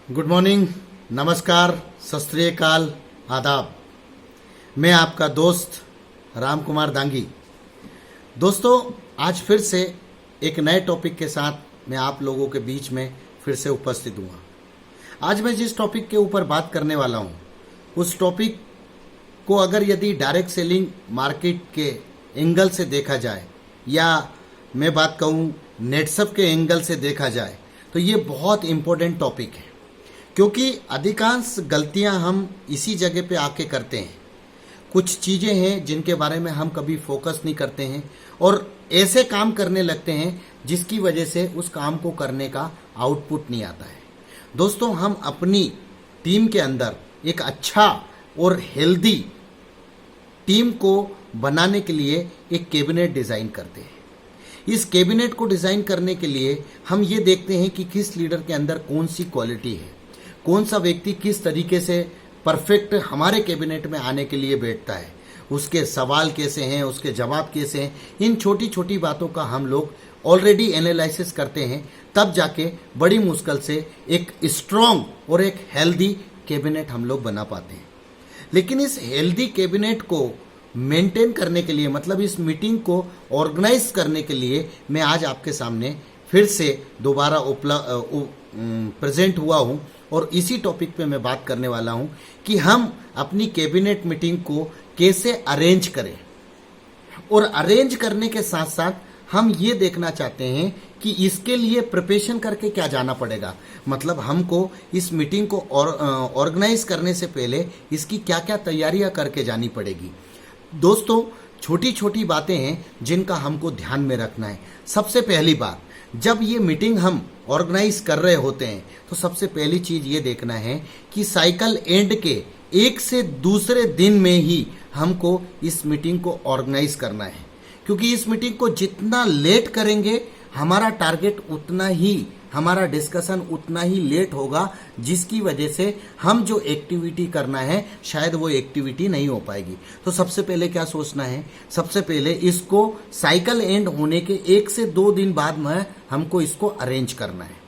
Good morning, नमस्कार, सत श्री अकाल, आदाब। मैं आपका दोस्त राम कुमार दांगी। दोस्तों, आज फिर से एक नए टॉपिक के साथ मैं आप लोगों के बीच में फिर से उपस्थित हुआ। आज मैं जिस टॉपिक के ऊपर बात करने वाला हूं, उस टॉपिक को अगर यदि डायरेक्ट सेलिंग मार्केट के एंगल से देखा जाए या मैं बात कहूं नेटसप के एंगल से देखा जाए तो ये बहुत इम्पोर्टेंट टॉपिक है, क्योंकि अधिकांश गलतियां हम इसी जगह पे आके करते हैं। कुछ चीज़ें हैं जिनके बारे में हम कभी फोकस नहीं करते हैं और ऐसे काम करने लगते हैं जिसकी वजह से उस काम को करने का आउटपुट नहीं आता है। दोस्तों, हम अपनी टीम के अंदर एक अच्छा और हेल्दी टीम को बनाने के लिए एक कैबिनेट डिज़ाइन करते हैं। इस कैबिनेट को डिज़ाइन करने के लिए हम ये देखते हैं कि किस लीडर के अंदर कौन सी क्वालिटी है, कौन सा व्यक्ति किस तरीके से परफेक्ट हमारे कैबिनेट में आने के लिए बैठता है, उसके सवाल कैसे हैं, उसके जवाब कैसे हैं। इन छोटी छोटी बातों का हम लोग ऑलरेडी एनालिसिस करते हैं, तब जाके बड़ी मुश्किल से एक स्ट्रॉन्ग और एक हेल्दी कैबिनेट हम लोग बना पाते हैं। लेकिन इस हेल्दी कैबिनेट को मेंटेन करने के लिए, मतलब इस मीटिंग को ऑर्गेनाइज करने के लिए मैं आज आपके सामने फिर से दोबारा प्रेजेंट हुआ हूं और इसी टॉपिक पे मैं बात करने वाला हूं कि हम अपनी कैबिनेट मीटिंग को कैसे अरेंज करें। और अरेंज करने के साथ साथ हम ये देखना चाहते हैं कि इसके लिए प्रिपरेशन करके क्या जाना पड़ेगा, मतलब हमको इस मीटिंग को ऑर्गेनाइज करने से पहले इसकी क्या क्या तैयारियां करके जानी पड़ेगी। दोस्तों, छोटी छोटी बातें हैं जिनका हमको ध्यान में रखना है। सबसे पहली बात, जब ये मीटिंग हम ऑर्गेनाइज कर रहे होते हैं तो सबसे पहली चीज ये देखना है कि साइकिल एंड के एक से दूसरे दिन में ही हमको इस मीटिंग को ऑर्गेनाइज करना है, क्योंकि इस मीटिंग को जितना लेट करेंगे हमारा टारगेट उतना ही, हमारा डिस्कशन उतना ही लेट होगा, जिसकी वजह से हम जो एक्टिविटी करना है शायद वो एक्टिविटी नहीं हो पाएगी। तो सबसे पहले क्या सोचना है, सबसे पहले इसको साइकिल एंड होने के 1 से 2 दिन बाद में हमको इसको अरेंज करना है।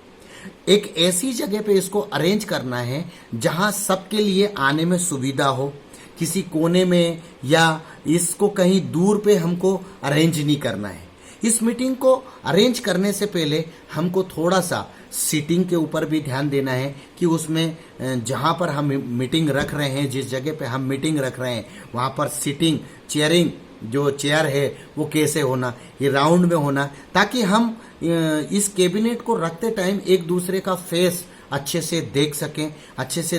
एक ऐसी जगह पे इसको अरेंज करना है जहां सबके लिए आने में सुविधा हो, किसी कोने में या इसको कहीं दूर पे हमको अरेंज नहीं करना है। इस मीटिंग को अरेंज करने से पहले हमको थोड़ा सा सीटिंग के ऊपर भी ध्यान देना है कि उसमें जहां पर हम मीटिंग रख रहे हैं, जिस जगह पे हम मीटिंग रख रहे हैं वहां पर सीटिंग, चेयरिंग, जो चेयर है वो कैसे होना, ये राउंड में होना, ताकि हम इस कैबिनेट को रखते टाइम एक दूसरे का फेस अच्छे से देख सकें, अच्छे से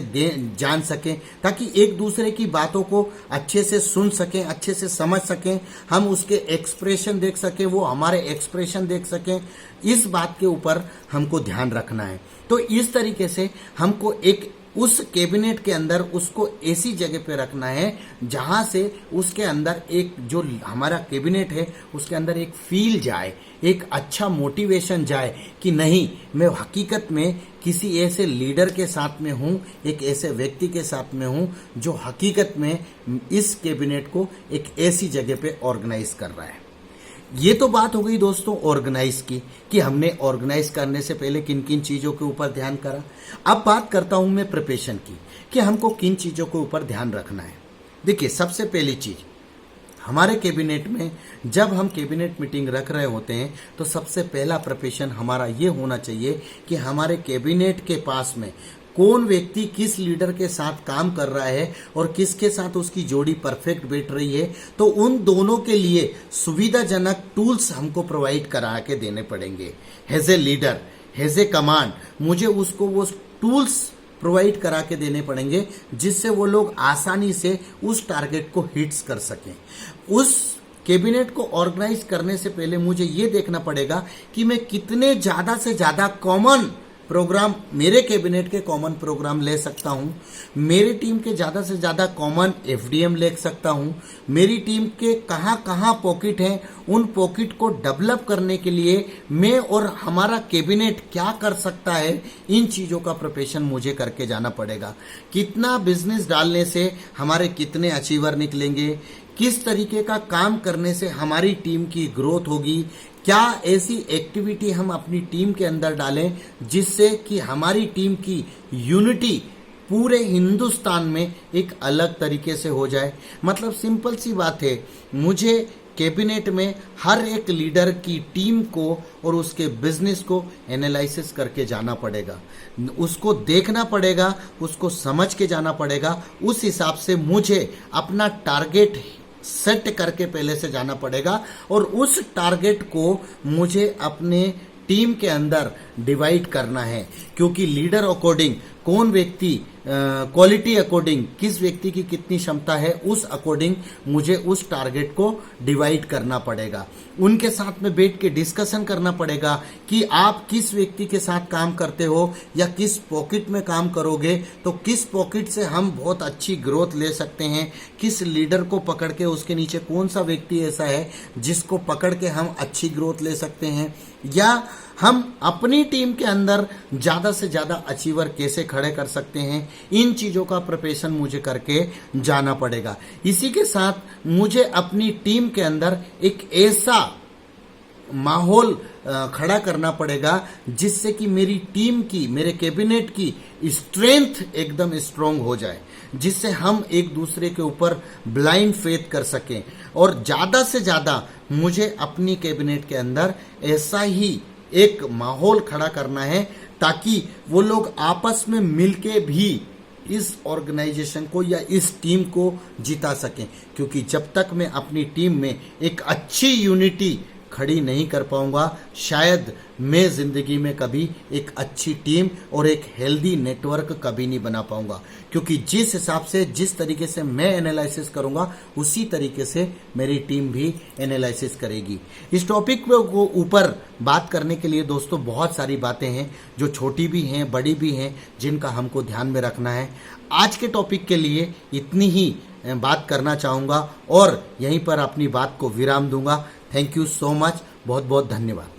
जान सकें, ताकि एक दूसरे की बातों को अच्छे से सुन सकें, अच्छे से समझ सकें, हम उसके एक्सप्रेशन देख सकें, वो हमारे एक्सप्रेशन देख सकें। इस बात के ऊपर हमको ध्यान रखना है। तो इस तरीके से हमको एक उस कैबिनेट के अंदर उसको ऐसी जगह पे रखना है जहां से उसके अंदर एक जो हमारा कैबिनेट है उसके अंदर एक फील जाए, एक अच्छा मोटिवेशन जाए कि नहीं, मैं हकीकत में किसी ऐसे लीडर के साथ में हूं, एक ऐसे व्यक्ति के साथ में हूं जो हकीकत में इस कैबिनेट को एक ऐसी जगह पे ऑर्गेनाइज कर रहा है। ये तो बात हो गई दोस्तों ऑर्गेनाइज की, कि हमने ऑर्गेनाइज करने से पहले किन किन चीज़ों के ऊपर ध्यान करा। अब बात करता हूं मैं प्रिपरेशन की, कि हमको किन चीज़ों के ऊपर ध्यान रखना है। देखिए, सबसे पहली चीज़, हमारे कैबिनेट में जब हम कैबिनेट मीटिंग रख रहे होते हैं तो सबसे पहला प्रिपरेशन हमारा ये होना चाहिए कि हमारे कैबिनेट के पास में कौन व्यक्ति किस लीडर के साथ काम कर रहा है और किसके साथ उसकी जोड़ी परफेक्ट बैठ रही है, तो उन दोनों के लिए सुविधाजनक टूल्स हमको प्रोवाइड करा के देने पड़ेंगे। As a leader, as a command, मुझे उसको वो टूल्स प्रोवाइड करा के देने पड़ेंगे जिससे वो लोग आसानी से उस टारगेट को हिट्स कर सकें। उस कैबिनेट को ऑर्गेनाइज करने से पहले मुझे ये देखना पड़ेगा कि मैं कितने ज़्यादा से ज़्यादा कॉमन प्रोग्राम, मेरे कैबिनेट के कॉमन प्रोग्राम ले सकता हूं, मेरी टीम के ज़्यादा से ज़्यादा कॉमन एफडीएम ले सकता हूं, मेरी टीम के कहां कहां पॉकेट हैं, उन पॉकेट को डेवलप करने के लिए मैं और हमारा कैबिनेट क्या कर सकता है, इन चीज़ों का प्रिपरेशन मुझे करके जाना पड़ेगा। कितना बिजनेस डालने से हमारे कितने अचीवर निकलेंगे, किस तरीके का काम करने से हमारी टीम की ग्रोथ होगी, क्या ऐसी एक्टिविटी हम अपनी टीम के अंदर डालें जिससे कि हमारी टीम की यूनिटी पूरे हिंदुस्तान में एक अलग तरीके से हो जाए। मतलब सिंपल सी बात है, मुझे कैबिनेट में हर एक लीडर की टीम को और उसके बिजनेस को एनालिसिस करके जाना पड़ेगा, उसको देखना पड़ेगा, उसको समझ के जाना पड़ेगा। उस हिसाब से मुझे अपना टारगेट सेट करके पहले से जाना पड़ेगा और उस टारगेट को मुझे अपने टीम के अंदर डिवाइड करना है, क्योंकि लीडर अकॉर्डिंग कौन व्यक्ति क्वालिटी अकॉर्डिंग किस व्यक्ति की कितनी क्षमता है, उस अकॉर्डिंग मुझे उस टारगेट को डिवाइड करना पड़ेगा। उनके साथ में बैठ के डिस्कशन करना पड़ेगा कि आप किस व्यक्ति के साथ काम करते हो या किस पॉकेट में काम करोगे, तो किस पॉकेट से हम बहुत अच्छी ग्रोथ ले सकते हैं, किस लीडर को पकड़ के उसके नीचे कौन सा व्यक्ति ऐसा है जिसको पकड़ के हम अच्छी ग्रोथ ले सकते हैं, या हम अपनी टीम के अंदर ज़्यादा से ज़्यादा अचीवर कैसे खड़े कर सकते हैं। इन चीज़ों का प्रिपरेशन मुझे करके जाना पड़ेगा। इसी के साथ मुझे अपनी टीम के अंदर एक ऐसा माहौल खड़ा करना पड़ेगा जिससे कि मेरी टीम की, मेरे कैबिनेट की स्ट्रेंथ एकदम स्ट्रांग हो जाए, जिससे हम एक दूसरे के ऊपर ब्लाइंड फेथ कर सकें। और ज़्यादा से ज़्यादा मुझे अपनी कैबिनेट के अंदर ऐसा ही एक माहौल खड़ा करना है ताकि वो लोग आपस में मिलके भी इस ऑर्गेनाइजेशन को या इस टीम को जिता सकें। क्योंकि जब तक मैं अपनी टीम में एक अच्छी यूनिटी खड़ी नहीं कर पाऊंगा, शायद मैं जिंदगी में कभी एक अच्छी टीम और एक हेल्दी नेटवर्क कभी नहीं बना पाऊंगा। क्योंकि जिस हिसाब से, जिस तरीके से मैं एनालिसिस करूंगा, उसी तरीके से मेरी टीम भी एनालिसिस करेगी। इस टॉपिक को ऊपर बात करने के लिए दोस्तों बहुत सारी बातें हैं, जो छोटी भी हैं, बड़ी भी हैं, जिनका हमको ध्यान में रखना है। आज के टॉपिक के लिए इतनी ही बात करना चाहूँगा और यहीं पर अपनी बात को विराम दूंगा। थैंक यू सो मच, बहुत बहुत धन्यवाद।